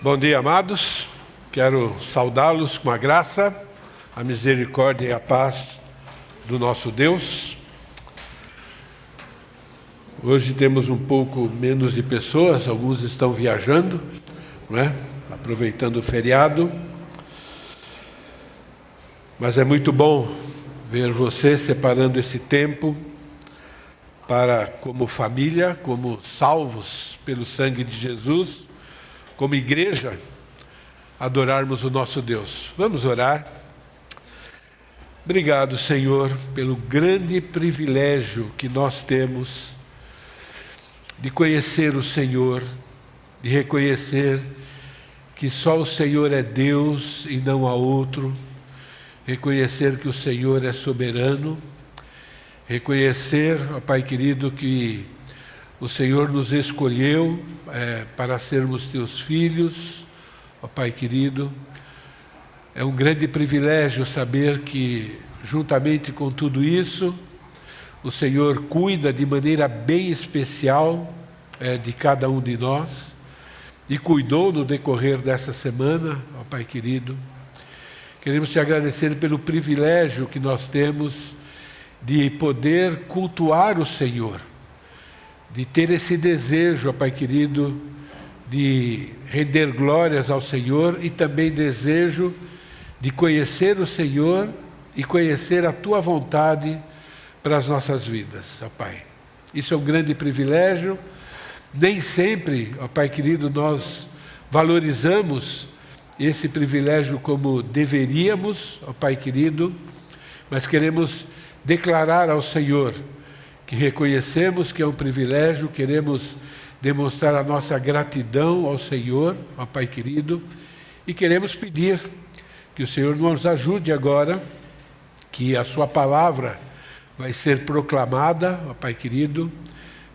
Bom dia, amados. Quero saudá-los com a graça, a misericórdia e a paz do nosso Deus. Hoje temos um pouco menos de pessoas, alguns estão viajando, não é? Aproveitando o feriado. Mas é muito bom ver você separando esse tempo para, como família, como salvos pelo sangue de Jesus, como igreja, adorarmos o nosso Deus. Vamos orar. Obrigado, Senhor, pelo grande privilégio que nós temos de conhecer o Senhor, de reconhecer que só o Senhor é Deus e não há outro, reconhecer que o Senhor é soberano, reconhecer, ó Pai querido, que o Senhor nos escolheu para sermos teus filhos, ó Pai querido. É um grande privilégio saber que, juntamente com tudo isso, o Senhor cuida de maneira bem especial de cada um de nós e cuidou no decorrer dessa semana, ó Pai querido. Queremos te agradecer pelo privilégio que nós temos de poder cultuar o Senhor, de ter esse desejo, ó Pai querido, de render glórias ao Senhor e também desejo de conhecer o Senhor e conhecer a Tua vontade para as nossas vidas, ó Pai. Isso é um grande privilégio. Nem sempre, ó Pai querido, nós valorizamos esse privilégio como deveríamos, ó Pai querido, mas queremos declarar ao Senhor que reconhecemos que é um privilégio, queremos demonstrar a nossa gratidão ao Senhor, ó Pai querido, e queremos pedir que o Senhor nos ajude agora, que a Sua palavra vai ser proclamada, ó Pai querido.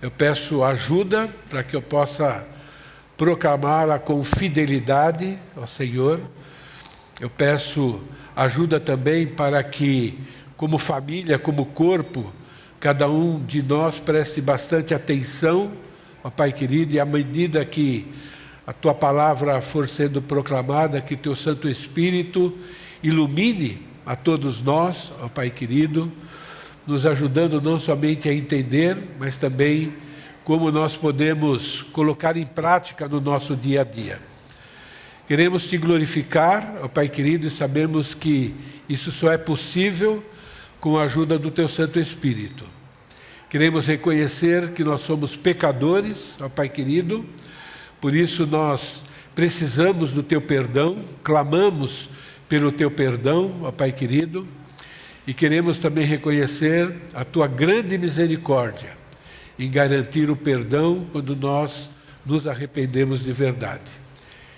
Eu peço ajuda para que eu possa proclamá-la com fidelidade ao Senhor. Eu peço ajuda também para que, como família, como corpo, cada um de nós preste bastante atenção, ó Pai querido, e à medida que a Tua palavra for sendo proclamada, que Teu Santo Espírito ilumine a todos nós, ó Pai querido, nos ajudando não somente a entender, mas também como nós podemos colocar em prática no nosso dia a dia. Queremos Te glorificar, ó Pai querido, e sabemos que isso só é possível com a ajuda do Teu Santo Espírito. Queremos reconhecer que nós somos pecadores, ó Pai querido, por isso nós precisamos do Teu perdão, clamamos pelo Teu perdão, ó Pai querido, e queremos também reconhecer a Tua grande misericórdia em garantir o perdão quando nós nos arrependemos de verdade.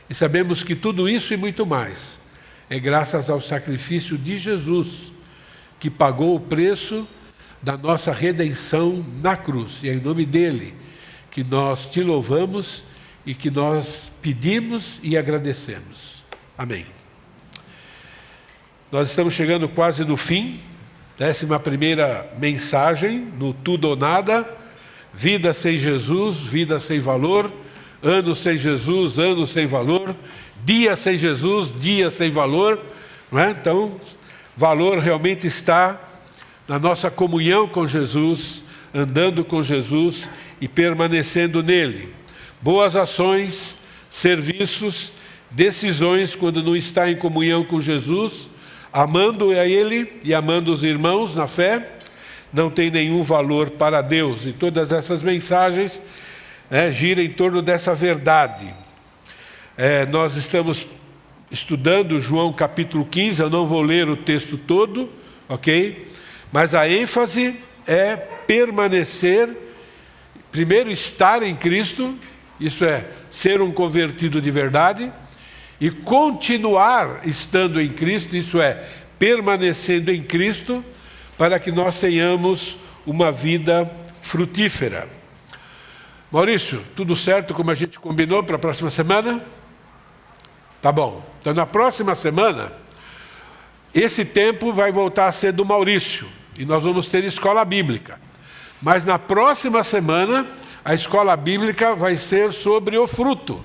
E sabemos que tudo isso e muito mais é graças ao sacrifício de Jesus, que pagou o preço da nossa redenção na cruz. E é em nome dEle que nós Te louvamos e que nós pedimos e agradecemos. Amém. Nós estamos chegando quase no fim, 11ª mensagem, no Tudo ou Nada, vida sem Jesus, vida sem valor, ano sem Jesus, ano sem valor, dia sem Jesus, dia sem valor, não é? Então, valor realmente está na nossa comunhão com Jesus, andando com Jesus e permanecendo nele. Boas ações, serviços, decisões quando não está em comunhão com Jesus, amando a Ele e amando os irmãos na fé, não tem nenhum valor para Deus. E todas essas mensagens giram em torno dessa verdade. Nós estamos estudando João capítulo 15, eu não vou ler o texto todo, ok? Mas a ênfase é permanecer, primeiro estar em Cristo, isso é, ser um convertido de verdade, e continuar estando em Cristo, isso é, permanecendo em Cristo, para que nós tenhamos uma vida frutífera. Maurício, tudo certo como a gente combinou para a próxima semana? Tá bom. Então, na próxima semana, esse tempo vai voltar a ser do Maurício, e nós vamos ter escola bíblica. Mas na próxima semana, a escola bíblica vai ser sobre o fruto.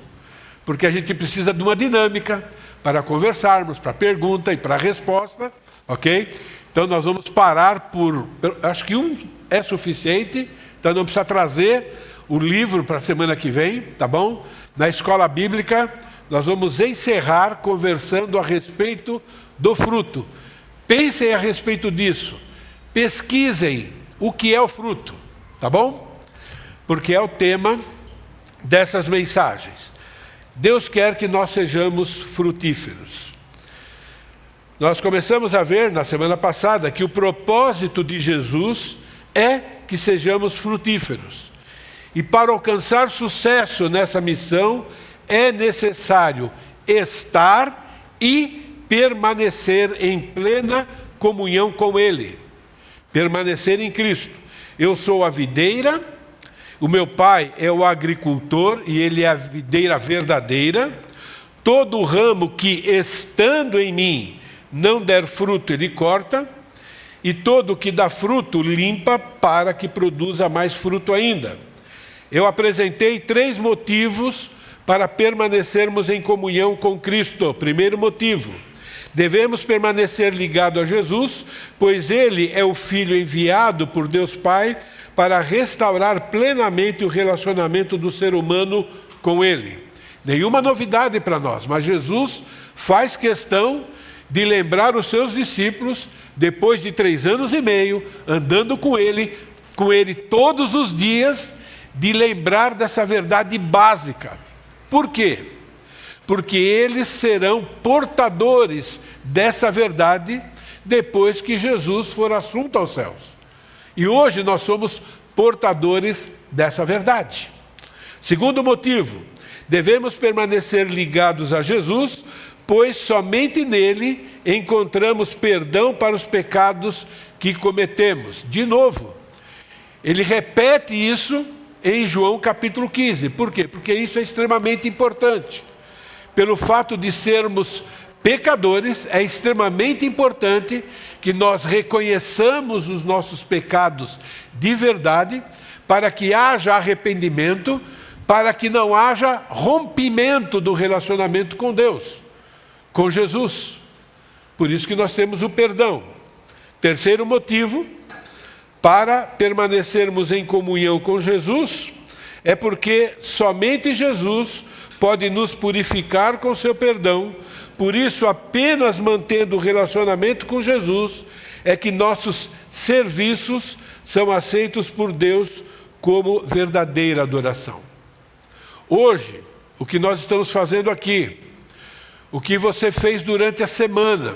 porque a gente precisa de uma dinâmica para conversarmos, para pergunta e para resposta, ok? Então nós vamos parar acho que um é suficiente, então não precisa trazer o livro para a semana que vem, tá bom? Na escola bíblica, nós vamos encerrar conversando a respeito do fruto. Pensem a respeito disso. Pesquisem o que é o fruto, tá bom? Porque é o tema dessas mensagens. Deus quer que nós sejamos frutíferos. Nós começamos a ver na semana passada que o propósito de Jesus é que sejamos frutíferos. E para alcançar sucesso nessa missão, é necessário estar e permanecer em plena comunhão com Ele. Permanecer em Cristo. Eu sou a videira, o meu pai é o agricultor e ele é a videira verdadeira. Todo ramo que estando em mim não der fruto, ele corta. E todo que dá fruto, limpa para que produza mais fruto ainda. Eu apresentei 3 motivos para permanecermos em comunhão com Cristo. Primeiro motivo, devemos permanecer ligados a Jesus, pois Ele é o Filho enviado por Deus Pai para restaurar plenamente o relacionamento do ser humano com Ele. Nenhuma novidade para nós, mas Jesus faz questão de lembrar os seus discípulos, depois de 3 anos e meio, andando com Ele todos os dias, de lembrar dessa verdade básica. Por quê? Porque eles serão portadores dessa verdade depois que Jesus for assunto aos céus. E hoje nós somos portadores dessa verdade. Segundo motivo, devemos permanecer ligados a Jesus, pois somente nele encontramos perdão para os pecados que cometemos. De novo, ele repete isso em João capítulo 15. Por quê? Porque isso é extremamente importante. Pelo fato de sermos pecadores, é extremamente importante que nós reconheçamos os nossos pecados de verdade, para que haja arrependimento, para que não haja rompimento do relacionamento com Deus, com Jesus. Por isso que nós temos o perdão. Terceiro motivo, para permanecermos em comunhão com Jesus, é porque somente Jesus pode nos purificar com seu perdão. Por isso, apenas mantendo o relacionamento com Jesus, é que nossos serviços são aceitos por Deus como verdadeira adoração. Hoje, o que nós estamos fazendo aqui, o que você fez durante a semana,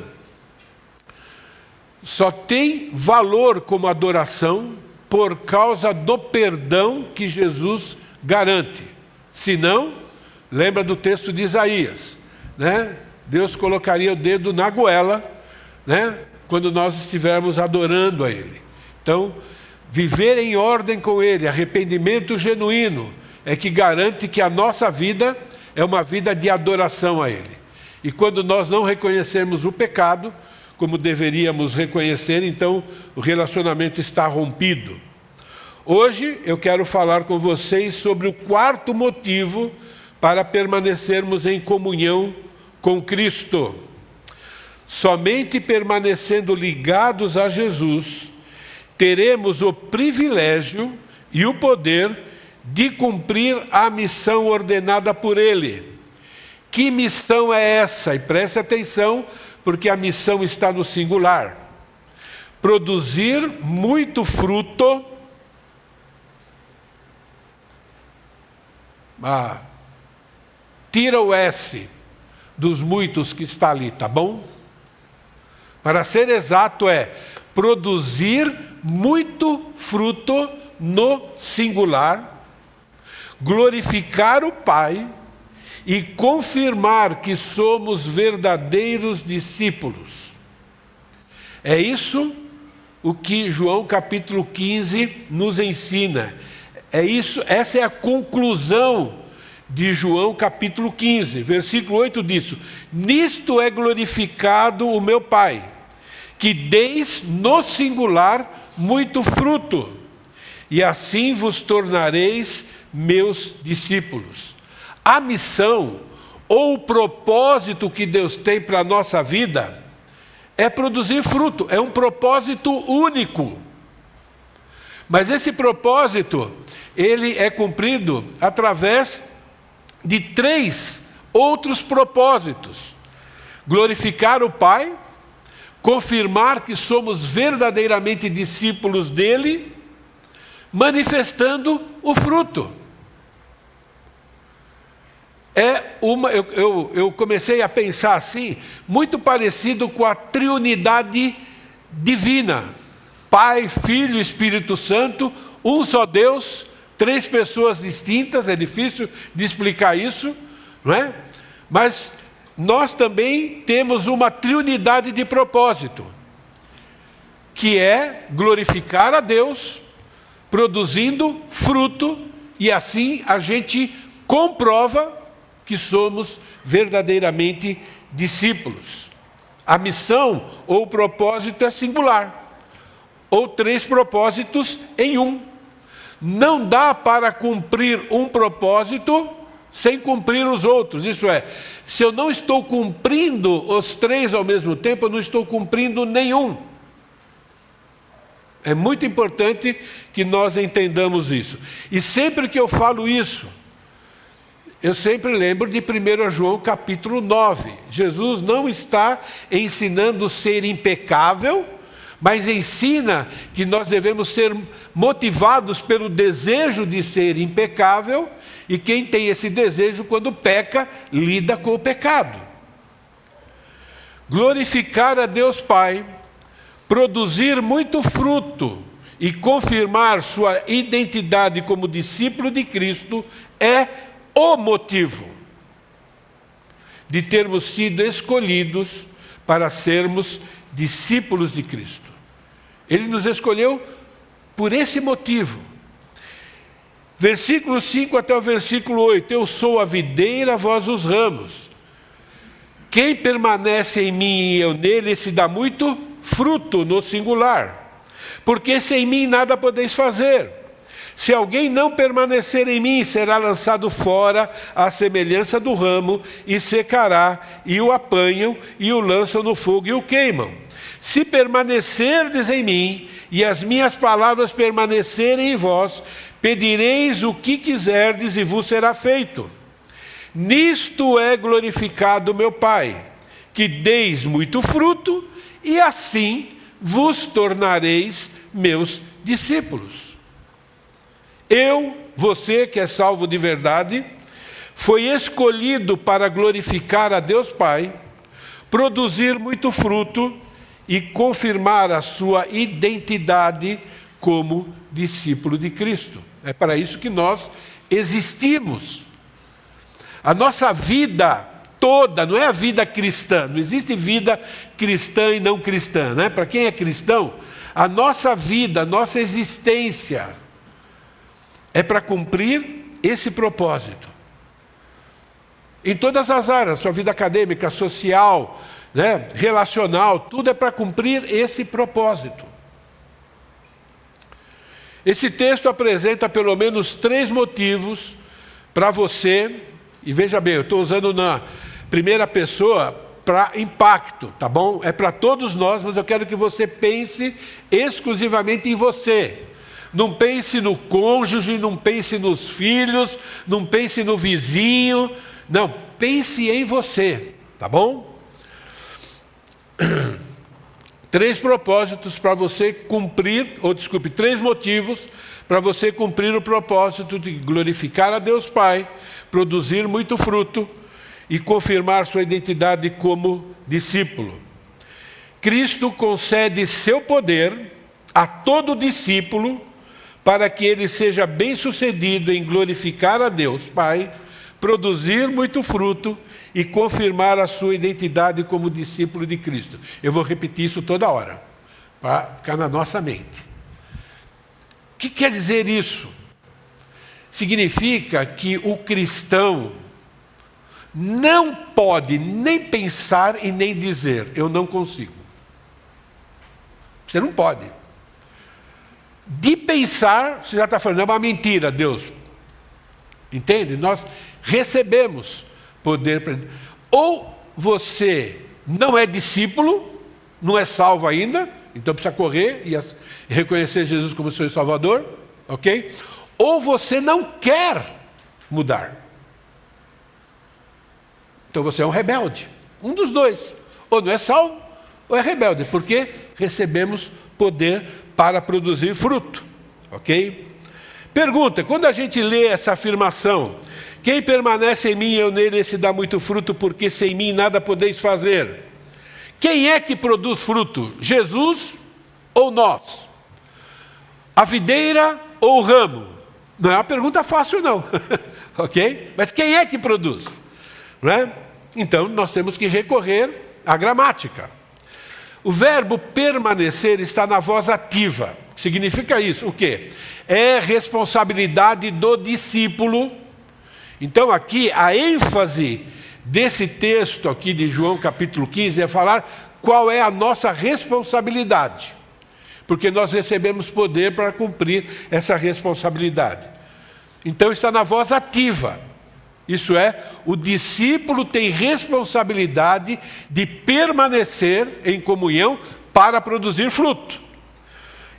só tem valor como adoração por causa do perdão que Jesus garante. Se não, lembra do texto de Isaías, né? Deus colocaria o dedo na goela, né? Quando nós estivermos adorando a Ele. Então, viver em ordem com Ele, arrependimento genuíno, é que garante que a nossa vida é uma vida de adoração a Ele. E quando nós não reconhecemos o pecado, como deveríamos reconhecer, então o relacionamento está rompido. Hoje eu quero falar com vocês sobre o 4º motivo para permanecermos em comunhão com Cristo. Somente permanecendo ligados a Jesus, teremos o privilégio e o poder de cumprir a missão ordenada por Ele. Que missão é essa? E preste atenção, porque a missão está no singular. Produzir muito fruto. Tira o S dos muitos que está ali, tá bom? Para ser exato, é produzir muito fruto no singular, glorificar o Pai e confirmar que somos verdadeiros discípulos. É isso o que João capítulo 15 nos ensina. Essa é a conclusão de João capítulo 15, versículo 8 diz: nisto é glorificado o meu Pai, que deis no singular muito fruto, e assim vos tornareis meus discípulos. A missão ou o propósito que Deus tem para a nossa vida, é produzir fruto, é um propósito único. Mas esse propósito, ele é cumprido através de 3 outros propósitos: glorificar o Pai, confirmar que somos verdadeiramente discípulos dele, manifestando o fruto. Eu comecei a pensar assim, muito parecido com a triunidade divina: Pai, Filho e Espírito Santo, um só Deus, 3 pessoas distintas. É difícil de explicar isso, não é? Mas nós também temos uma triunidade de propósito, que é glorificar a Deus, produzindo fruto, e assim a gente comprova que somos verdadeiramente discípulos. A missão ou o propósito é singular, ou 3 propósitos em um. Não dá para cumprir um propósito sem cumprir os outros. Isso é, se eu não estou cumprindo os 3 ao mesmo tempo, eu não estou cumprindo nenhum. É muito importante que nós entendamos isso. E sempre que eu falo isso, eu sempre lembro de 1 João capítulo 9. Jesus não está ensinando ser impecável, mas ensina que nós devemos ser motivados pelo desejo de ser impecável, e quem tem esse desejo, quando peca, lida com o pecado. Glorificar a Deus Pai, produzir muito fruto e confirmar sua identidade como discípulo de Cristo é o motivo de termos sido escolhidos para sermos discípulos de Cristo. Ele nos escolheu por esse motivo. Versículo 5 até o versículo 8: eu sou a videira, vós os ramos. Quem permanece em mim e eu nele, esse dá muito fruto, no singular. Porque sem mim nada podeis fazer. Se alguém não permanecer em mim, será lançado fora à semelhança do ramo, e secará, e o apanham, e o lançam no fogo e o queimam. Se permanecerdes em mim, e as minhas palavras permanecerem em vós, pedireis o que quiserdes, e vos será feito. Nisto é glorificado meu Pai, que deis muito fruto, e assim vos tornareis meus discípulos. Você que é salvo de verdade, foi escolhido para glorificar a Deus Pai, produzir muito fruto e confirmar a sua identidade como discípulo de Cristo. É para isso que nós existimos. A nossa vida toda, não é a vida cristã, não existe vida cristã e não cristã, né? Para quem é cristão, a nossa vida, a nossa existência é para cumprir esse propósito. Em todas as áreas, sua vida acadêmica, social, né, relacional, tudo é para cumprir esse propósito. Esse texto apresenta pelo menos 3 motivos para você, e veja bem, eu estou usando na primeira pessoa para impacto, tá bom? É para todos nós, mas eu quero que você pense exclusivamente em você. Não pense no cônjuge, não pense nos filhos, não pense no vizinho. Não, pense em você, tá bom? 3 propósitos para você cumprir, 3 motivos para você cumprir o propósito de glorificar a Deus Pai, produzir muito fruto e confirmar sua identidade como discípulo. Cristo concede seu poder a todo discípulo para que ele seja bem-sucedido em glorificar a Deus Pai, produzir muito fruto e confirmar a sua identidade como discípulo de Cristo. Eu vou repetir isso toda hora, para ficar na nossa mente. O que quer dizer isso? Significa que o cristão não pode nem pensar e nem dizer, eu não consigo. Você não pode. De pensar, você já está falando, é uma mentira, Deus. Entende? Nós recebemos poder. Ou você não é discípulo, não é salvo ainda, então precisa correr e reconhecer Jesus como seu Salvador, ok? Ou você não quer mudar. Então você é um rebelde, um dos dois. Ou não é salvo, ou é rebelde, porque recebemos poder para produzir fruto, ok? Pergunta, quando a gente lê essa afirmação, quem permanece em mim e eu nele, esse dá muito fruto, porque sem mim nada podeis fazer. Quem é que produz fruto? Jesus ou nós? A videira ou o ramo? Não é uma pergunta fácil não, ok? Mas quem é que produz? Não é? Então nós temos que recorrer à gramática. O verbo permanecer está na voz ativa. Significa isso, o quê? É responsabilidade do discípulo. Então aqui a ênfase desse texto aqui de João capítulo 15 é falar qual é a nossa responsabilidade. Porque nós recebemos poder para cumprir essa responsabilidade. Então está na voz ativa. Isso é, o discípulo tem responsabilidade de permanecer em comunhão para produzir fruto.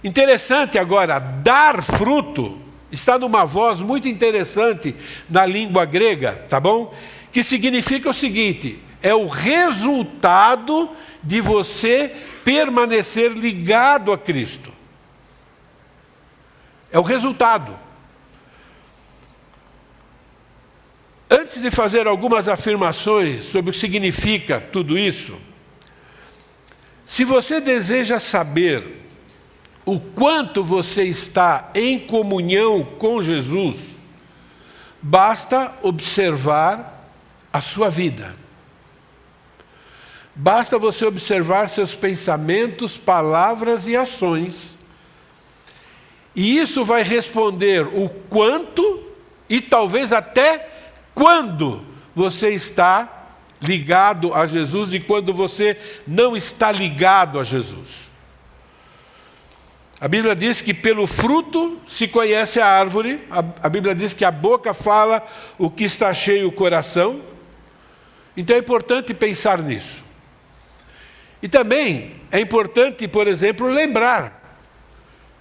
Interessante agora, dar fruto, está numa voz muito interessante na língua grega, tá bom? Que significa o seguinte, é o resultado de você permanecer ligado a Cristo. É o resultado. Antes de fazer algumas afirmações sobre o que significa tudo isso, se você deseja saber o quanto você está em comunhão com Jesus, basta observar a sua vida. Basta você observar seus pensamentos, palavras e ações. E isso vai responder o quanto e talvez até quando você está ligado a Jesus e quando você não está ligado a Jesus. A Bíblia diz que pelo fruto se conhece a árvore. A Bíblia diz que a boca fala o que está cheio o coração. Então é importante pensar nisso. E também é importante, por exemplo, lembrar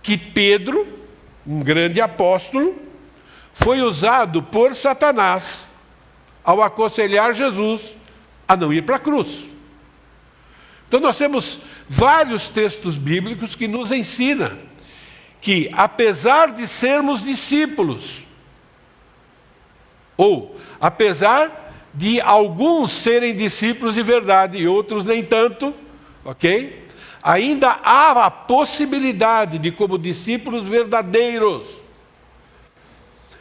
que Pedro, um grande apóstolo, foi usado por Satanás ao aconselhar Jesus a não ir para a cruz. Então nós temos vários textos bíblicos que nos ensinam que, apesar de sermos discípulos, ou apesar de alguns serem discípulos de verdade e outros nem tanto, ok? Ainda há a possibilidade de, como discípulos verdadeiros,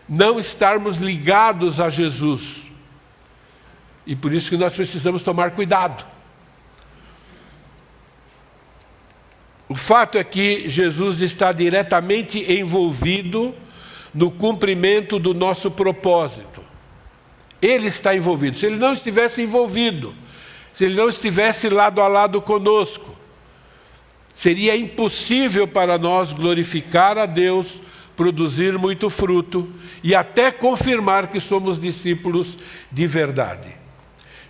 não estarmos ligados a Jesus. E por isso que nós precisamos tomar cuidado. O fato é que Jesus está diretamente envolvido no cumprimento do nosso propósito. Ele está envolvido. Se ele não estivesse envolvido, se ele não estivesse lado a lado conosco, seria impossível para nós glorificar a Deus, produzir muito fruto e até confirmar que somos discípulos de verdade.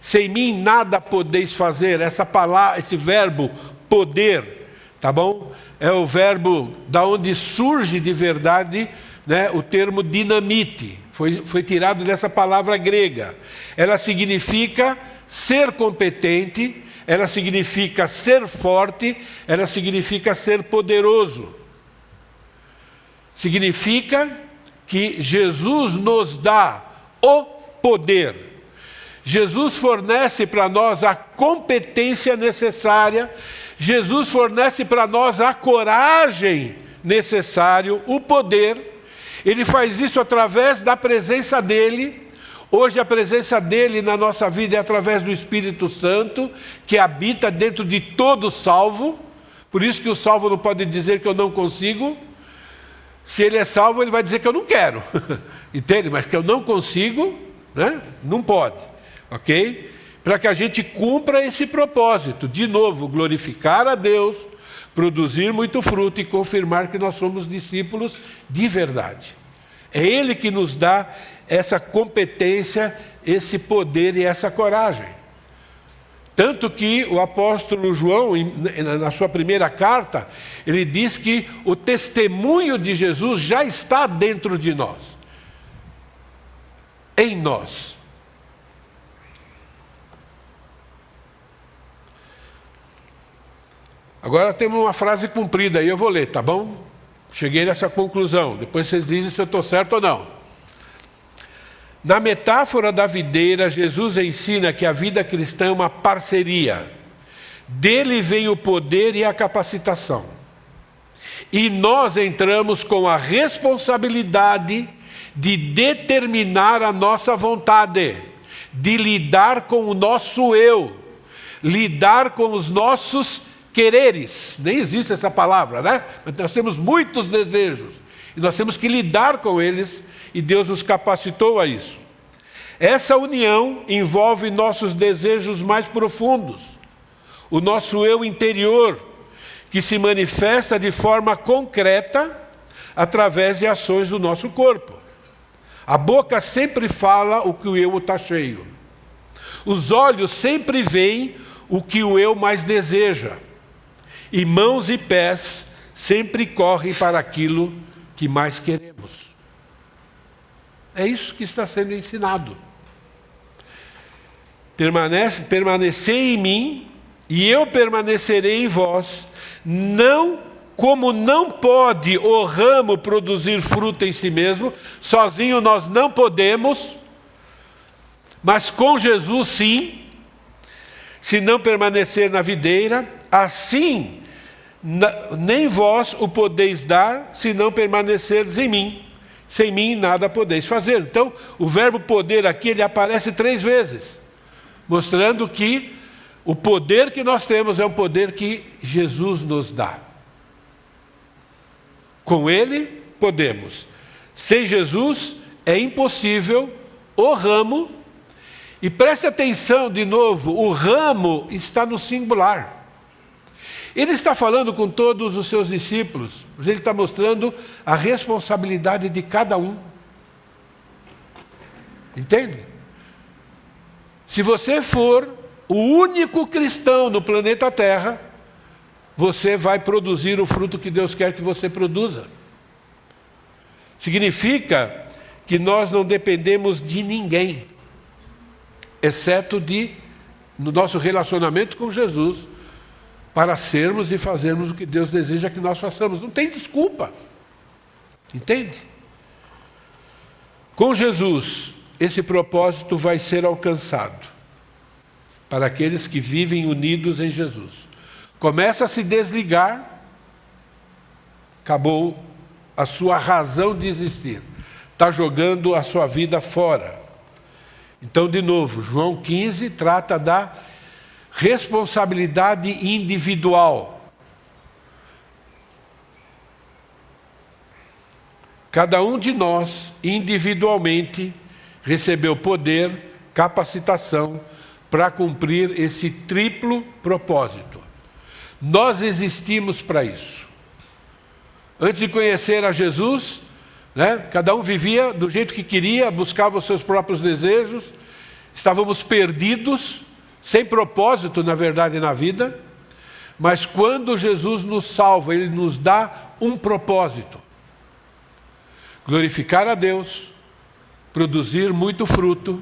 Sem mim nada podeis fazer. Essa palavra, esse verbo poder, tá bom? É o verbo da onde surge de verdade, né, o termo dinamite. Foi tirado dessa palavra grega. Ela significa ser competente, ela significa ser forte, ela significa ser poderoso. Significa que Jesus nos dá o poder. Jesus fornece para nós a competência necessária, Jesus fornece para nós a coragem necessária, o poder. Ele faz isso através da presença dEle. Hoje a presença dEle na nossa vida é através do Espírito Santo, que habita dentro de todo salvo. Por isso que o salvo não pode dizer que eu não consigo. Se ele é salvo, ele vai dizer que eu não quero. Entende? Mas que eu não consigo, né? Não pode. Ok? Para que a gente cumpra esse propósito. De novo, glorificar a Deus, produzir muito fruto e confirmar que nós somos discípulos de verdade. É Ele que nos dá essa competência esse poder e essa coragem. Tanto que o apóstolo João, na sua primeira carta, ele diz que o testemunho de Jesus já está dentro de nós, em nós. Agora temos uma frase cumprida aí, eu vou ler, tá bom? Cheguei nessa conclusão, depois vocês dizem se eu estou certo ou não. Na metáfora da videira, Jesus ensina que a vida cristã é uma parceria. Dele vem o poder e a capacitação. E nós entramos com a responsabilidade de determinar a nossa vontade, de lidar com o nosso eu, lidar com os nossos quereres. Nem existe essa palavra, né? Mas nós temos muitos desejos e nós temos que lidar com eles, e Deus nos capacitou a isso. Essa união envolve nossos desejos mais profundos, o nosso eu interior, que se manifesta de forma concreta através de ações do nosso corpo. A boca sempre fala o que o eu está cheio. Os olhos sempre veem o que o eu mais deseja. E mãos e pés sempre correm para aquilo que mais queremos. É isso que está sendo ensinado. Permanecer em mim e eu permanecerei em vós. Não, como não pode o ramo produzir fruto em si mesmo, sozinho nós não podemos, mas com Jesus sim. Se não permanecer na videira, assim nem vós o podeis dar, se não permanecerdes em mim. Sem mim nada podeis fazer. Então, o verbo poder aqui, ele aparece 3 vezes, mostrando que o poder que nós temos é um poder que Jesus nos dá. Com ele, podemos. Sem Jesus, é impossível o ramo. E preste atenção de novo, o ramo está no singular. Ele está falando com todos os seus discípulos, mas ele está mostrando a responsabilidade de cada um. Entende? Se você for o único cristão no planeta Terra, você vai produzir o fruto que Deus quer que você produza. Significa que nós não dependemos de ninguém, exceto no nosso relacionamento com Jesus, para sermos e fazermos o que Deus deseja que nós façamos. Não tem desculpa. Entende? Com Jesus, esse propósito vai ser alcançado para aqueles que vivem unidos em Jesus. Começa a se desligar, acabou a sua razão de existir. Está jogando a sua vida fora. Então, de novo, João 15 trata da responsabilidade individual. Cada um de nós, individualmente, recebeu poder, capacitação para cumprir esse triplo propósito. Nós existimos para isso. Antes de conhecer a Jesus, cada um vivia do jeito que queria, buscava os seus próprios desejos, estávamos perdidos, sem propósito, na verdade, na vida, mas quando Jesus nos salva, Ele nos dá um propósito: glorificar a Deus, produzir muito fruto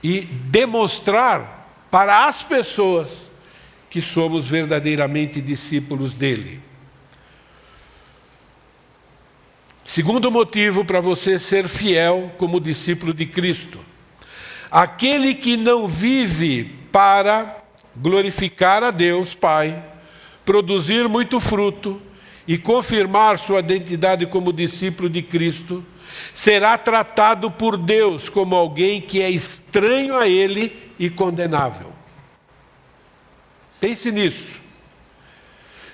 e demonstrar para as pessoas que somos verdadeiramente discípulos dEle. Segundo motivo para você ser fiel como discípulo de Cristo: aquele que não vive para glorificar a Deus Pai, produzir muito fruto e confirmar sua identidade como discípulo de Cristo, será tratado por Deus como alguém que é estranho a Ele e condenável. Pense nisso.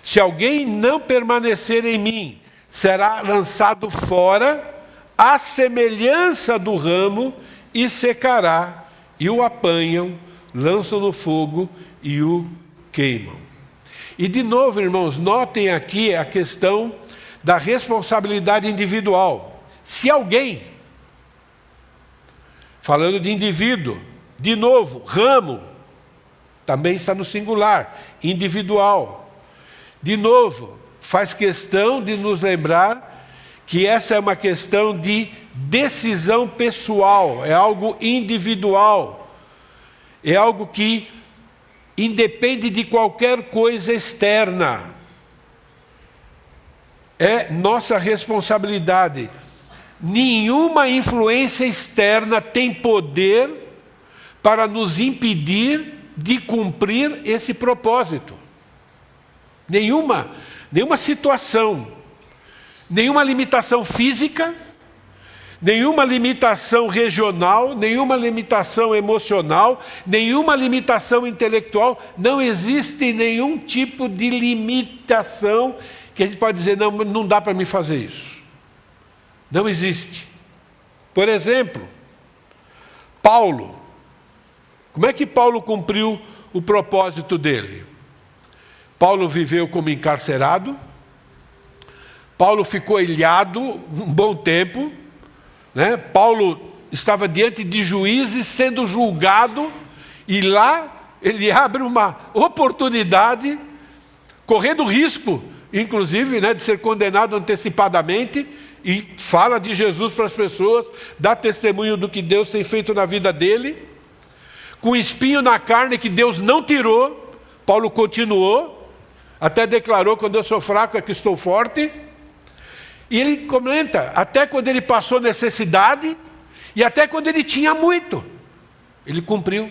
Se alguém não permanecer em mim, será lançado fora, à semelhança do ramo, e secará, e o apanham, lançam no fogo e o queimam. E de novo, irmãos, notem aqui a questão da responsabilidade individual. Se alguém falando de indivíduo. De novo, ramo, também está no singular, individual. De novo, faz questão de nos lembrar que essa é uma questão de decisão pessoal, é algo individual, é algo que independe de qualquer coisa externa. É nossa responsabilidade. Nenhuma influência externa tem poder para nos impedir de cumprir esse propósito. Nenhuma situação, nenhuma limitação física, nenhuma limitação regional, nenhuma limitação emocional, nenhuma limitação intelectual. Não existe nenhum tipo de limitação que a gente pode dizer, não dá para mim fazer isso. Não existe. Por exemplo, Paulo. Como é que Paulo cumpriu o propósito dele? Paulo viveu como encarcerado. Paulo ficou ilhado um bom tempo, né? Paulo estava diante de juízes sendo julgado, e lá ele abre uma oportunidade, correndo risco, inclusive, né, de ser condenado antecipadamente, e fala de Jesus para as pessoas, dá testemunho do que Deus tem feito na vida dele, com espinho na carne que Deus não tirou. Paulo continuou, até declarou: quando eu sou fraco é que estou forte. E ele comenta, até quando ele passou necessidade, e até quando ele tinha muito, ele cumpriu.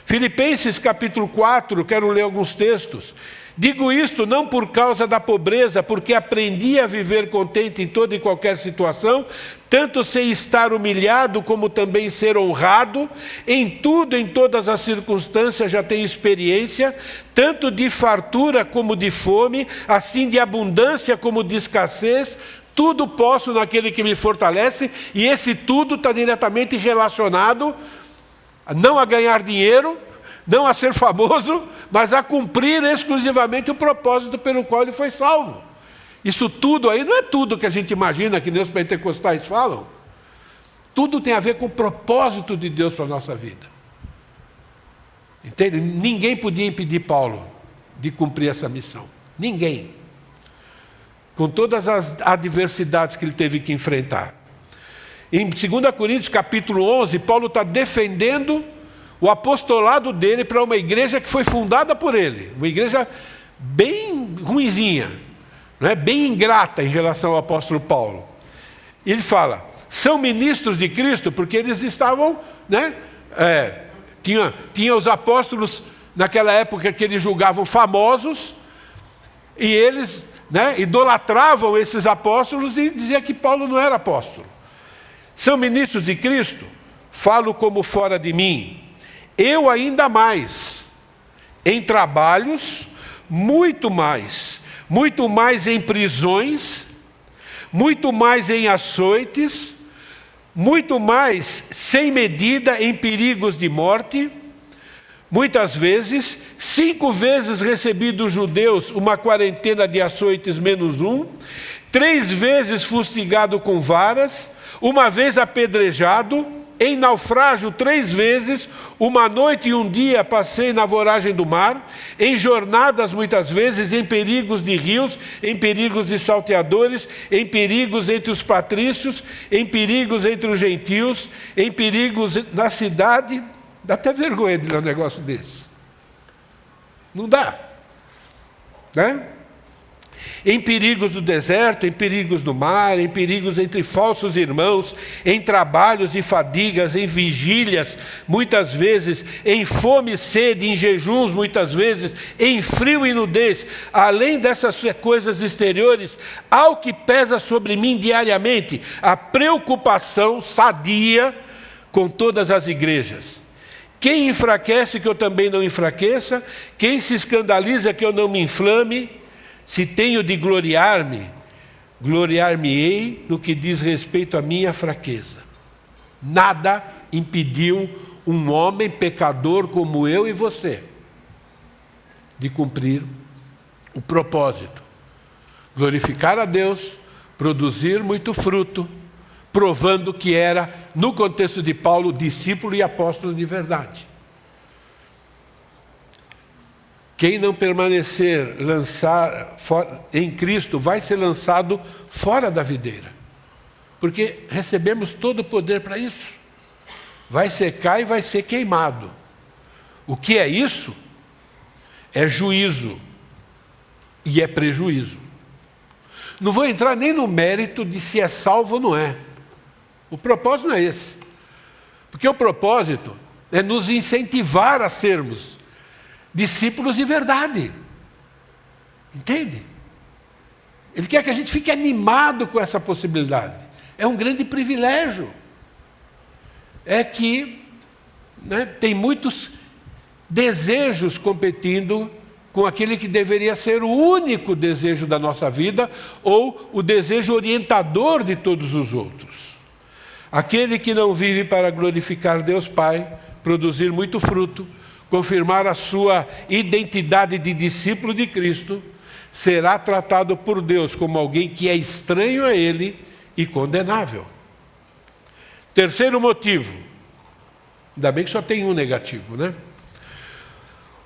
Filipenses capítulo 4, quero ler alguns textos. Digo isto não por causa da pobreza, porque aprendi a viver contente em toda e qualquer situação, tanto sei estar humilhado como também ser honrado. Em tudo, em todas as circunstâncias já tenho experiência, tanto de fartura como de fome, assim de abundância como de escassez. Tudo posso naquele que me fortalece, e esse tudo está diretamente relacionado não a ganhar dinheiro, não a ser famoso, mas a cumprir exclusivamente o propósito pelo qual ele foi salvo. Isso tudo aí não é tudo que a gente imagina que os pentecostais falam. Tudo tem a ver com o propósito de Deus para a nossa vida. Entende? Ninguém podia impedir Paulo de cumprir essa missão. Ninguém. Com todas as adversidades que ele teve que enfrentar. Em 2 Coríntios capítulo 11, Paulo está defendendo o apostolado dele para uma igreja que foi fundada por ele. Uma igreja bem ruinzinha, não é? Bem ingrata em relação ao apóstolo Paulo. E ele fala, são ministros de Cristo, porque eles estavam, né? Tinha os apóstolos naquela época que eles julgavam famosos, e eles, né, idolatravam esses apóstolos e diziam que Paulo não era apóstolo. São ministros de Cristo? Falo como fora de mim. Eu ainda mais, em trabalhos, muito mais em prisões, muito mais em açoites, muito mais sem medida em perigos de morte. Muitas vezes, 5 vezes recebi dos judeus uma quarentena de açoites menos 1, 3 vezes fustigado com varas, 1 vez apedrejado, em naufrágio 3 vezes, 1 noite e 1 dia passei na voragem do mar, em jornadas muitas vezes, em perigos de rios, em perigos de salteadores, em perigos entre os patrícios, em perigos entre os gentios, em perigos na cidade. Dá até vergonha de ler um negócio desse. Não dá, né? Em perigos do deserto, em perigos do mar, em perigos entre falsos irmãos, em trabalhos e fadigas, em vigílias, muitas vezes, em fome e sede, em jejuns, muitas vezes, em frio e nudez. Além dessas coisas exteriores, há o que pesa sobre mim diariamente, a preocupação sadia com todas as igrejas. Quem enfraquece que eu também não enfraqueça, quem se escandaliza que eu não me inflame. Se tenho de gloriar-me, gloriar-me-ei no que diz respeito à minha fraqueza. Nada impediu um homem pecador como eu e você de cumprir o propósito. Glorificar a Deus, produzir muito fruto, provando que era no contexto de Paulo, discípulo e apóstolo de verdade. Quem não permanecer em Cristo vai ser lançado fora da videira. Porque recebemos todo o poder para isso. Vai secar e vai ser queimado. O que é isso? É juízo e é prejuízo. Não vou entrar nem no mérito de se é salvo ou não é. O propósito não é esse. Porque o propósito é nos incentivar a sermos discípulos de verdade. Entende? Ele quer que a gente fique animado com essa possibilidade. É um grande privilégio. É que tem muitos desejos competindo com aquele que deveria ser o único desejo da nossa vida, ou o desejo orientador de todos os outros. Aquele que não vive para glorificar Deus Pai, produzir muito fruto, confirmar a sua identidade de discípulo de Cristo, será tratado por Deus como alguém que é estranho a Ele e condenável. Terceiro motivo, ainda bem que só tem um negativo, né?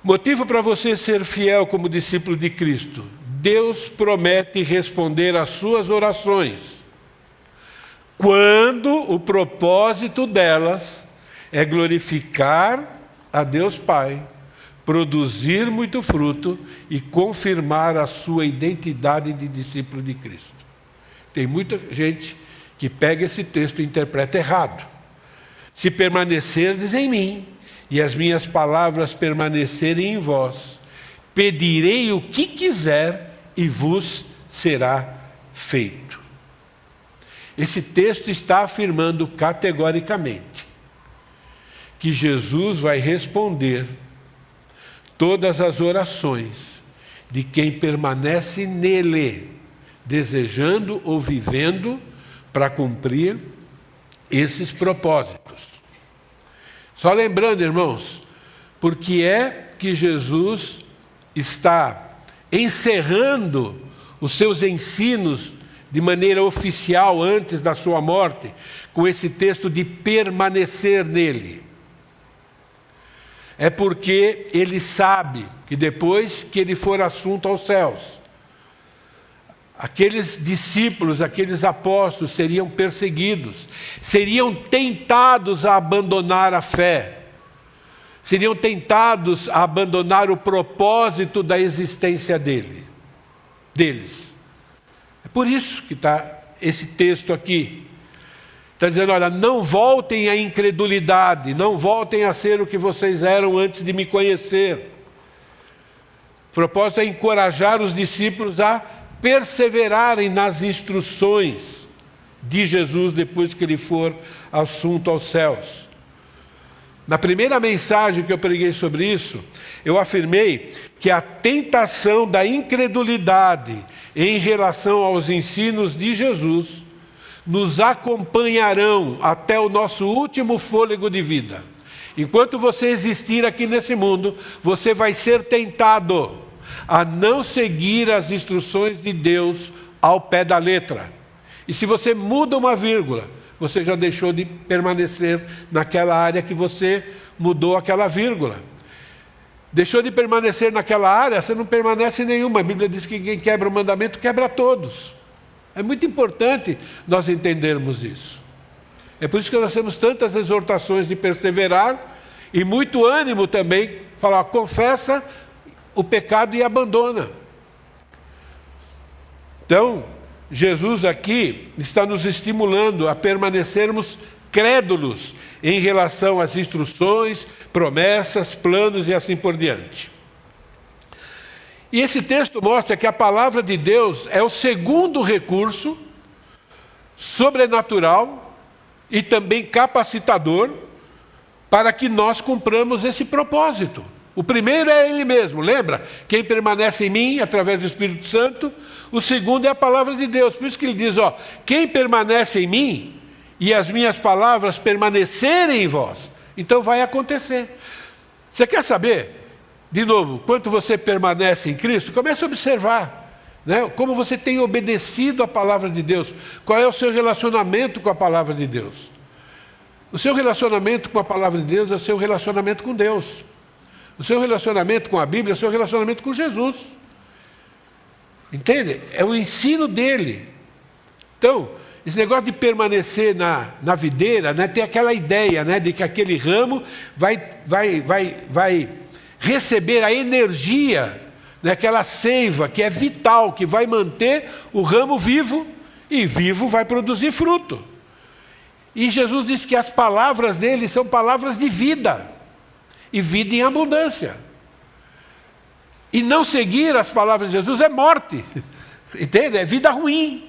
Motivo para você ser fiel como discípulo de Cristo: Deus promete responder às suas orações, quando o propósito delas é glorificar a Deus Pai, produzir muito fruto e confirmar a sua identidade de discípulo de Cristo. Tem muita gente que pega esse texto e interpreta errado. Se permanecerdes em mim e as minhas palavras permanecerem em vós, pedirei o que quiser e vos será feito. Esse texto está afirmando categoricamente que Jesus vai responder todas as orações de quem permanece nele, desejando ou vivendo para cumprir esses propósitos. Só lembrando, irmãos, por que é que Jesus está encerrando os seus ensinos de maneira oficial antes da sua morte, com esse texto de permanecer nele? É porque ele sabe que depois que ele for assunto aos céus, aqueles discípulos, aqueles apóstolos seriam perseguidos, seriam tentados a abandonar a fé, seriam tentados a abandonar o propósito da existência deles. É por isso que está esse texto aqui. Está dizendo, olha, não voltem à incredulidade, não voltem a ser o que vocês eram antes de me conhecer. O propósito é encorajar os discípulos a perseverarem nas instruções de Jesus depois que ele for assunto aos céus. Na primeira mensagem que eu preguei sobre isso, eu afirmei que a tentação da incredulidade em relação aos ensinos de Jesus nos acompanharão até o nosso último fôlego de vida. Enquanto você existir aqui nesse mundo, você vai ser tentado a não seguir as instruções de Deus ao pé da letra. E se você muda uma vírgula, você já deixou de permanecer naquela área que você mudou aquela vírgula. Deixou de permanecer naquela área, você não permanece em nenhuma. A Bíblia diz que quem quebra o mandamento, quebra todos. É muito importante nós entendermos isso. É por isso que nós temos tantas exortações de perseverar e muito ânimo também, falar, confessa o pecado e abandona. Então, Jesus aqui está nos estimulando a permanecermos crédulos em relação às instruções, promessas, planos e assim por diante. E esse texto mostra que a palavra de Deus é o segundo recurso sobrenatural e também capacitador para que nós cumpramos esse propósito. O primeiro é Ele mesmo, lembra? Quem permanece em mim, através do Espírito Santo. O segundo é a palavra de Deus. Por isso que ele diz, quem permanece em mim e as minhas palavras permanecerem em vós, então vai acontecer. Você quer saber? De novo, quanto você permanece em Cristo, comece a observar, né? Como você tem obedecido à palavra de Deus, qual é o seu relacionamento com a palavra de Deus. O seu relacionamento com a palavra de Deus é o seu relacionamento com Deus. O seu relacionamento com a Bíblia é o seu relacionamento com Jesus. Entende? É o ensino dele. Então, esse negócio de permanecer na videira, né, tem aquela ideia, né, de que aquele ramo vai receber a energia, né, aquela seiva que é vital, que vai manter o ramo vivo, e vivo vai produzir fruto. E Jesus disse que as palavras dele são palavras de vida, e vida em abundância. E não seguir as palavras de Jesus é morte, entende? É vida ruim.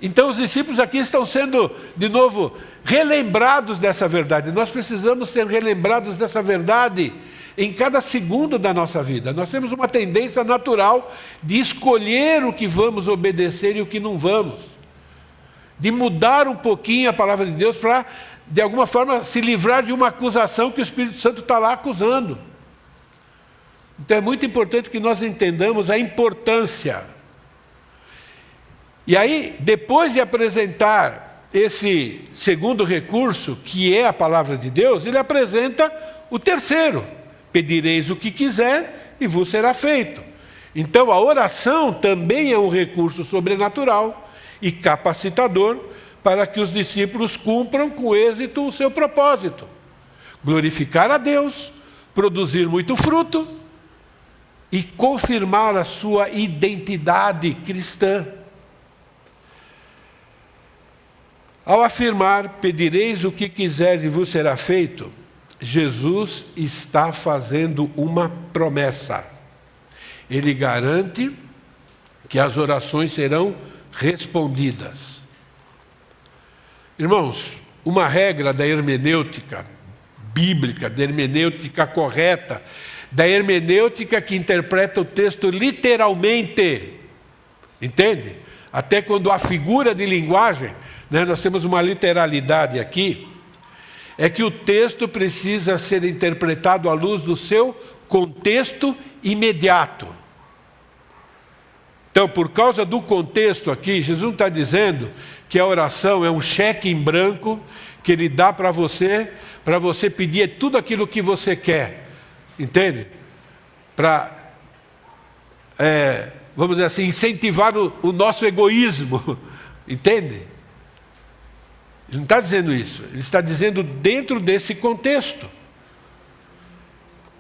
Então os discípulos aqui estão sendo, de novo, relembrados dessa verdade. Nós precisamos ser relembrados dessa verdade em cada segundo da nossa vida. Nós temos uma tendência natural de escolher o que vamos obedecer e o que não vamos. De mudar um pouquinho a palavra de Deus para, de alguma forma, se livrar de uma acusação que o Espírito Santo está lá acusando. Então é muito importante que nós entendamos a importância. E aí, depois de apresentar esse segundo recurso, que é a palavra de Deus, ele apresenta o terceiro. Pedireis o que quiser e vos será feito. Então a oração também é um recurso sobrenatural e capacitador para que os discípulos cumpram com êxito o seu propósito. Glorificar a Deus, produzir muito fruto e confirmar a sua identidade cristã. Ao afirmar, pedireis o que quiser e vos será feito, Jesus está fazendo uma promessa. Ele garante que as orações serão respondidas. Irmãos, uma regra da hermenêutica bíblica, da hermenêutica correta, da hermenêutica que interpreta o texto literalmente, entende? Até quando há figura de linguagem, né, nós temos uma literalidade aqui, é que o texto precisa ser interpretado à luz do seu contexto imediato. Então, por causa do contexto aqui, Jesus não está dizendo que a oração é um cheque em branco que ele dá para você pedir tudo aquilo que você quer. Entende? Para, vamos dizer assim, incentivar o nosso egoísmo. Entende? Ele não está dizendo isso. Ele está dizendo dentro desse contexto.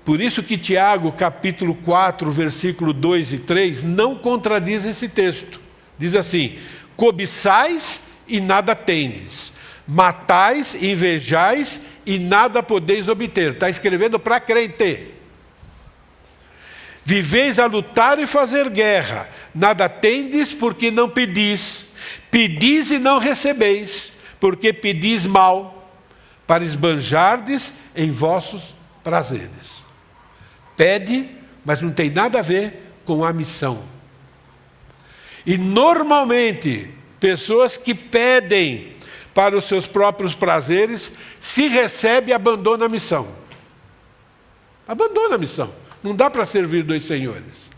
Por isso que Tiago, capítulo 4, versículo 2 e 3, não contradiz esse texto. Diz assim: cobiçais e nada tendes, matais, invejais e nada podeis obter. Está escrevendo para crente. Viveis a lutar e fazer guerra, nada tendes porque não pedis, pedis e não recebeis, porque pedis mal, para esbanjardes em vossos prazeres. Pede, mas não tem nada a ver com a missão. E normalmente, pessoas que pedem para os seus próprios prazeres, se recebe, abandona a missão. Abandona a missão. Não dá para servir dois senhores.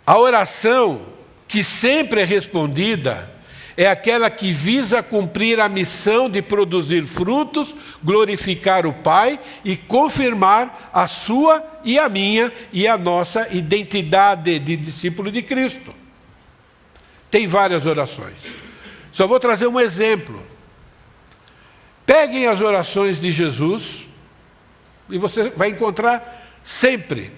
A oração que sempre é respondida é aquela que visa cumprir a missão de produzir frutos, glorificar o Pai e confirmar a sua e a minha e a nossa identidade de discípulo de Cristo. Tem várias orações. Só vou trazer um exemplo. Peguem as orações de Jesus e você vai encontrar sempre,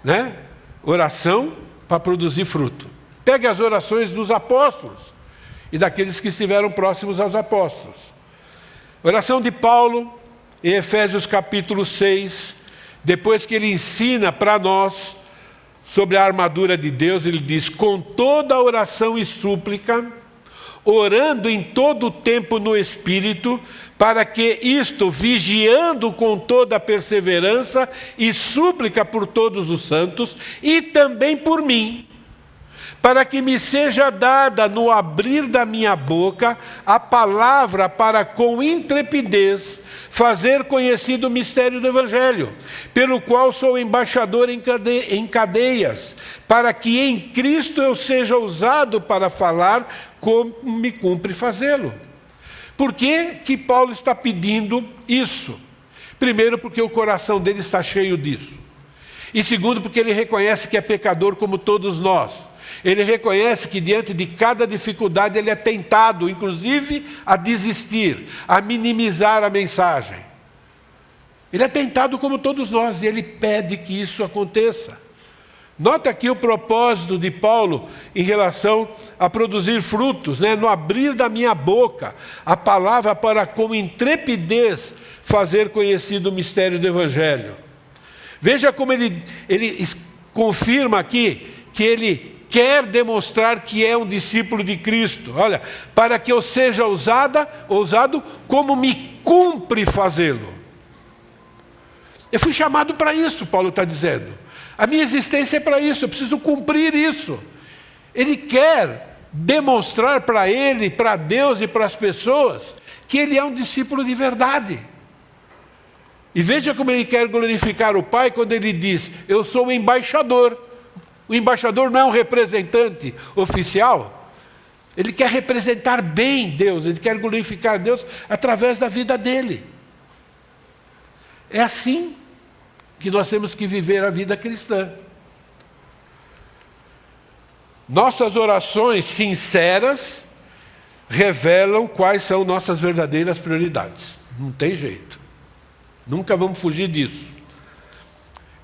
né, oração para produzir fruto. Pegue as orações dos apóstolos e daqueles que estiveram próximos aos apóstolos. Oração de Paulo, em Efésios capítulo 6, depois que ele ensina para nós sobre a armadura de Deus, ele diz: com toda oração e súplica, orando em todo o tempo no Espírito, para que isto, vigiando com toda a perseverança e súplica por todos os santos, e também por mim, para que me seja dada no abrir da minha boca a palavra para com intrepidez fazer conhecido o mistério do Evangelho, pelo qual sou embaixador em cadeias, para que em Cristo eu seja usado para falar como me cumpre fazê-lo. Por que Paulo está pedindo isso? Primeiro, porque o coração dele está cheio disso. E segundo, porque ele reconhece que é pecador como todos nós. Ele reconhece que diante de cada dificuldade ele é tentado, inclusive, a desistir, a minimizar a mensagem. Ele é tentado como todos nós e ele pede que isso aconteça. Nota aqui o propósito de Paulo em relação a produzir frutos, né? No abrir da minha boca a palavra para com intrepidez fazer conhecido o mistério do Evangelho. Veja como ele confirma aqui que ele quer demonstrar que é um discípulo de Cristo. Olha, para que eu seja ousado como me cumpre fazê-lo. Eu fui chamado para isso, Paulo está dizendo. A minha existência é para isso, eu preciso cumprir isso. Ele quer demonstrar para ele, para Deus e para as pessoas, que ele é um discípulo de verdade. E veja como ele quer glorificar o Pai quando ele diz, eu sou o embaixador. O embaixador não é um representante oficial. Ele quer representar bem Deus, ele quer glorificar Deus através da vida dele. É assim que nós temos que viver a vida cristã. Nossas orações sinceras revelam quais são nossas verdadeiras prioridades. Não tem jeito. Nunca vamos fugir disso.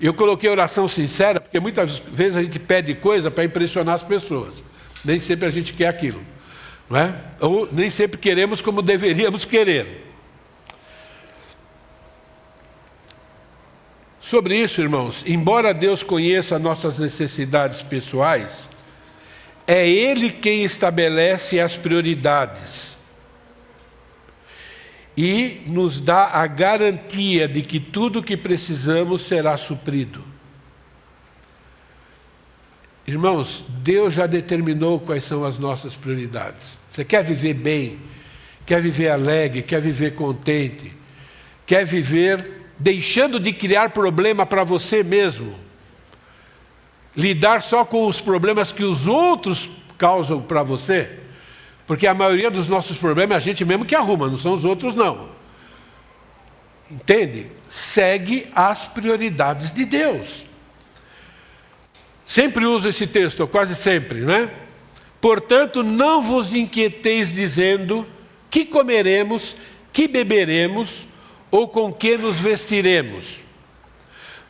Eu coloquei oração sincera porque muitas vezes a gente pede coisa para impressionar as pessoas. Nem sempre a gente quer aquilo, não é? Ou nem sempre queremos como deveríamos querer. Sobre isso, irmãos, embora Deus conheça nossas necessidades pessoais, é Ele quem estabelece as prioridades e nos dá a garantia de que tudo o que precisamos será suprido. Irmãos, Deus já determinou quais são as nossas prioridades. Você quer viver bem, quer viver alegre, quer viver contente, quer viver deixando de criar problema para você mesmo, lidar só com os problemas que os outros causam para você, porque a maioria dos nossos problemas é a gente mesmo que arruma, não são os outros não. Entende? Segue as prioridades de Deus. Sempre uso esse texto, ou quase sempre, né? Portanto, não vos inquieteis dizendo que comeremos, que beberemos, ou com que nos vestiremos.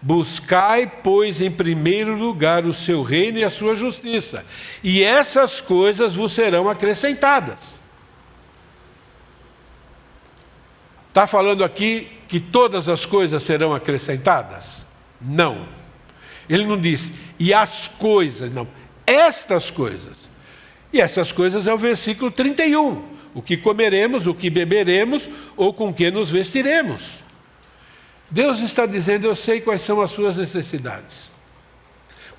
Buscai, pois, em primeiro lugar o seu reino e a sua justiça, e essas coisas vos serão acrescentadas. Está falando aqui que todas as coisas serão acrescentadas? Não. Ele não diz, e as coisas, não. Estas coisas. E essas coisas é o versículo 31. O que comeremos, o que beberemos, ou com que nos vestiremos. Deus está dizendo, eu sei quais são as suas necessidades.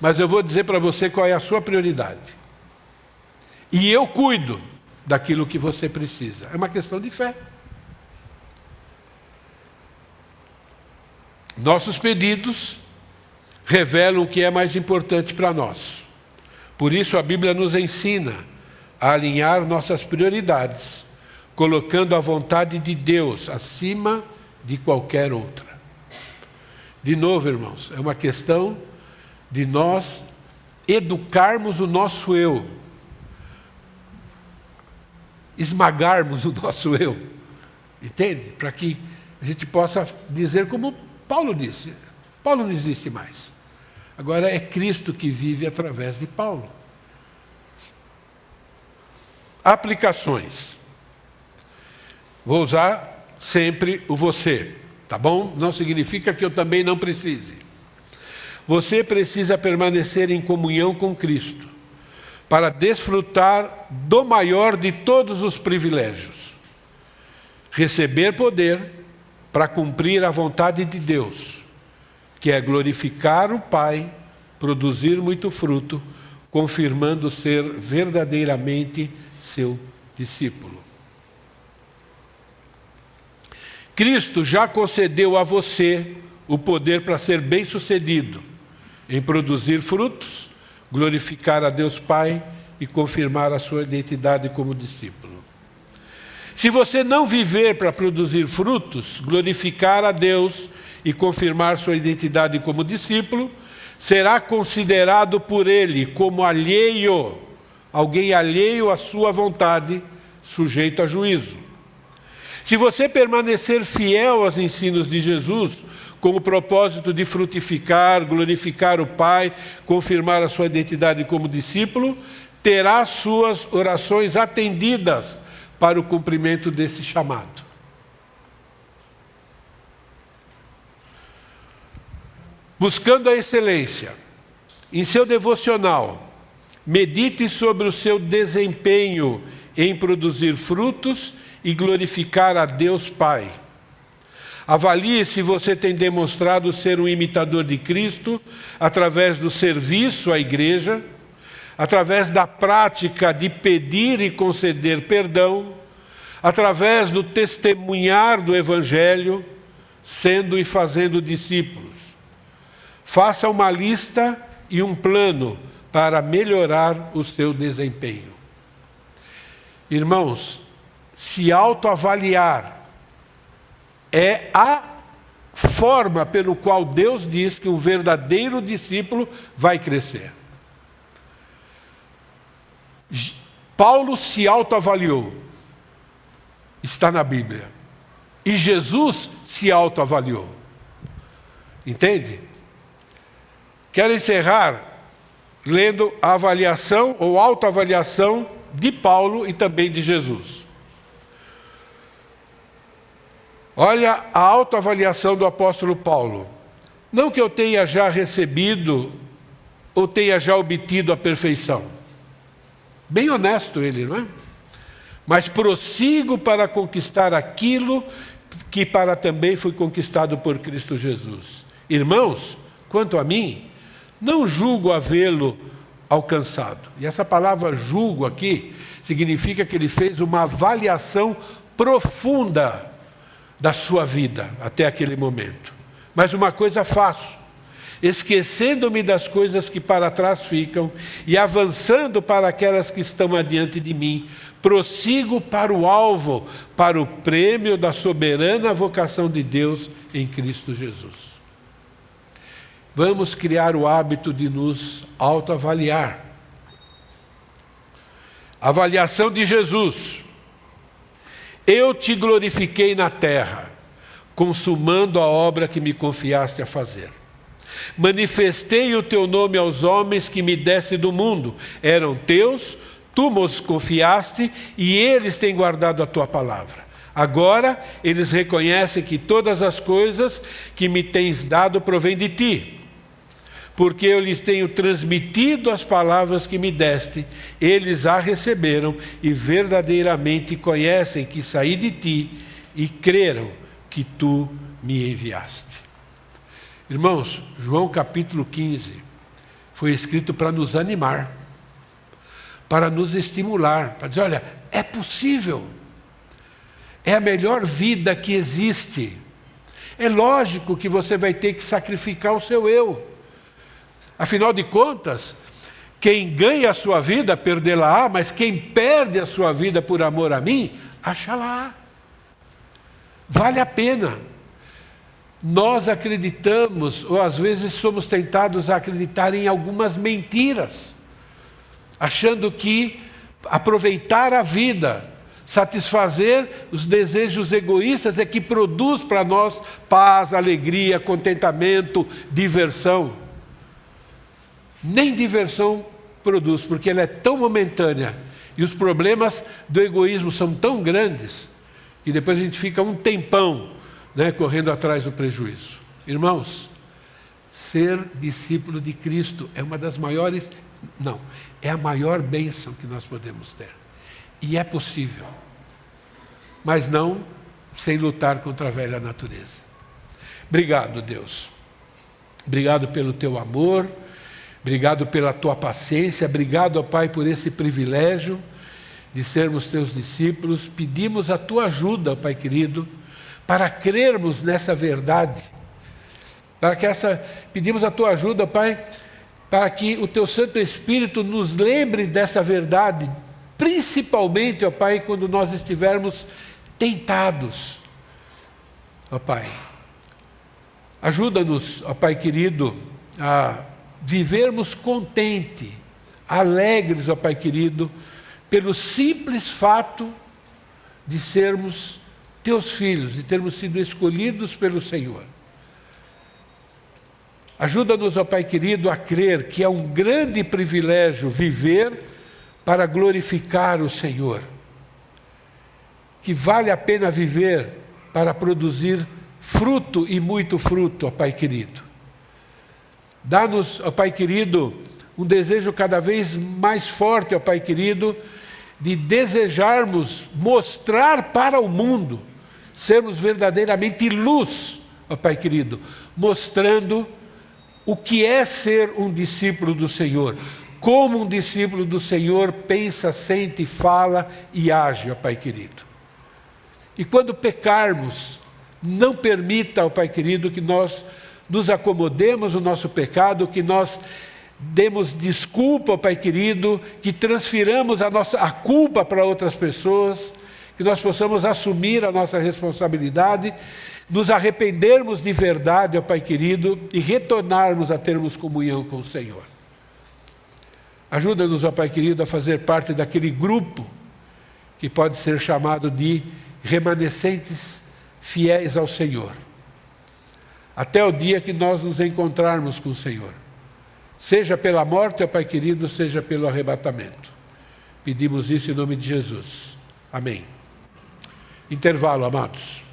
Mas eu vou dizer para você qual é a sua prioridade. E eu cuido daquilo que você precisa. É uma questão de fé. Nossos pedidos revelam o que é mais importante para nós. Por isso a Bíblia nos ensina a alinhar nossas prioridades, colocando a vontade de Deus acima de qualquer outra. De novo, irmãos, é uma questão de nós educarmos o nosso eu, esmagarmos o nosso eu, entende? Para que a gente possa dizer como Paulo disse, Paulo não existe mais. Agora é Cristo que vive através de Paulo. Aplicações. Vou usar sempre o você, tá bom? Não significa que eu também não precise. Você precisa permanecer em comunhão com Cristo para desfrutar do maior de todos os privilégios. Receber poder para cumprir a vontade de Deus, que é glorificar o Pai, produzir muito fruto, confirmando ser verdadeiramente seu discípulo. Cristo já concedeu a você o poder para ser bem-sucedido em produzir frutos, glorificar a Deus Pai e confirmar a sua identidade como discípulo. Se você não viver para produzir frutos, glorificar a Deus e confirmar sua identidade como discípulo, será considerado por Ele como alheio, alguém alheio à sua vontade, sujeito a juízo. Se você permanecer fiel aos ensinos de Jesus, com o propósito de frutificar, glorificar o Pai, confirmar a sua identidade como discípulo, terá suas orações atendidas para o cumprimento desse chamado. Buscando a excelência, em seu devocional, medite sobre o seu desempenho em produzir frutos e glorificar a Deus Pai. Avalie se você tem demonstrado ser um imitador de Cristo através do serviço à igreja, através da prática de pedir e conceder perdão, através do testemunhar do Evangelho, sendo e fazendo discípulos. Faça uma lista e um plano para melhorar o seu desempenho. Irmãos, se autoavaliar é a forma pelo qual Deus diz que um verdadeiro discípulo vai crescer. Paulo se autoavaliou. Está na Bíblia. E Jesus se autoavaliou. Entende? Quero encerrar lendo a avaliação ou autoavaliação de Paulo e também de Jesus. Olha a autoavaliação do apóstolo Paulo. Não que eu tenha já recebido ou tenha já obtido a perfeição. Bem honesto ele, não é? Mas prossigo para conquistar aquilo que para também foi conquistado por Cristo Jesus. Irmãos, quanto a mim, não julgo havê-lo alcançado. E essa palavra julgo aqui significa que ele fez uma avaliação profunda da sua vida até aquele momento. Mas uma coisa faço, esquecendo-me das coisas que para trás ficam e avançando para aquelas que estão adiante de mim, prossigo para o alvo, para o prêmio da soberana vocação de Deus em Cristo Jesus. Vamos criar o hábito de nos autoavaliar. Avaliação de Jesus. Eu te glorifiquei na terra, consumando a obra que me confiaste a fazer. Manifestei o teu nome aos homens que me deste do mundo. Eram teus, tu nos confiaste e eles têm guardado a tua palavra. Agora eles reconhecem que todas as coisas que me tens dado provêm de ti. Porque eu lhes tenho transmitido as palavras que me deste, eles a receberam e verdadeiramente conhecem que saí de ti e creram que tu me enviaste. Irmãos, João capítulo 15 foi escrito para nos animar, para nos estimular, para dizer, olha, é possível, é a melhor vida que existe. É lógico que você vai ter que sacrificar o seu eu. Afinal de contas, quem ganha a sua vida, perdê-la-á, mas quem perde a sua vida por amor a mim, acha-la-á. Vale a pena. Nós acreditamos, ou às vezes somos tentados a acreditar em algumas mentiras, achando que aproveitar a vida, satisfazer os desejos egoístas é que produz para nós paz, alegria, contentamento, diversão. Nem diversão produz, porque ela é tão momentânea e os problemas do egoísmo são tão grandes que depois a gente fica um tempão, né, correndo atrás do prejuízo. Irmãos, ser discípulo de Cristo é uma das maiores, não, é a maior bênção que nós podemos ter. E é possível, mas não sem lutar contra a velha natureza. Obrigado, Deus. Obrigado pelo teu amor. Obrigado pela tua paciência, obrigado, ó Pai, por esse privilégio de sermos teus discípulos. Pedimos a tua ajuda, ó Pai querido, para crermos nessa verdade. Pedimos a tua ajuda, ó Pai, para que o teu Santo Espírito nos lembre dessa verdade principalmente, ó Pai, quando nós estivermos tentados. Ó Pai, ajuda-nos, ó Pai querido, a vivermos contente, alegres, ó Pai querido, pelo simples fato de sermos Teus filhos, de termos sido escolhidos pelo Senhor. Ajuda-nos, ó Pai querido, a crer que é um grande privilégio viver para glorificar o Senhor. Que vale a pena viver para produzir fruto e muito fruto, ó Pai querido. Dá-nos, ó Pai querido, um desejo cada vez mais forte, ó Pai querido, de desejarmos mostrar para o mundo, sermos verdadeiramente luz, ó Pai querido, mostrando o que é ser um discípulo do Senhor, como um discípulo do Senhor pensa, sente, fala e age, ó Pai querido. E quando pecarmos, não permita, ó Pai querido, que nós nos acomodemos no nosso pecado, que nós demos desculpa, ó Pai querido, que transfiramos a culpa para outras pessoas, que nós possamos assumir a nossa responsabilidade, nos arrependermos de verdade, ó Pai querido, e retornarmos a termos comunhão com o Senhor. Ajuda-nos, ó Pai querido, a fazer parte daquele grupo que pode ser chamado de remanescentes fiéis ao Senhor, até o dia que nós nos encontrarmos com o Senhor. Seja pela morte, ó Pai querido, seja pelo arrebatamento. Pedimos isso em nome de Jesus. Amém. Intervalo, amados.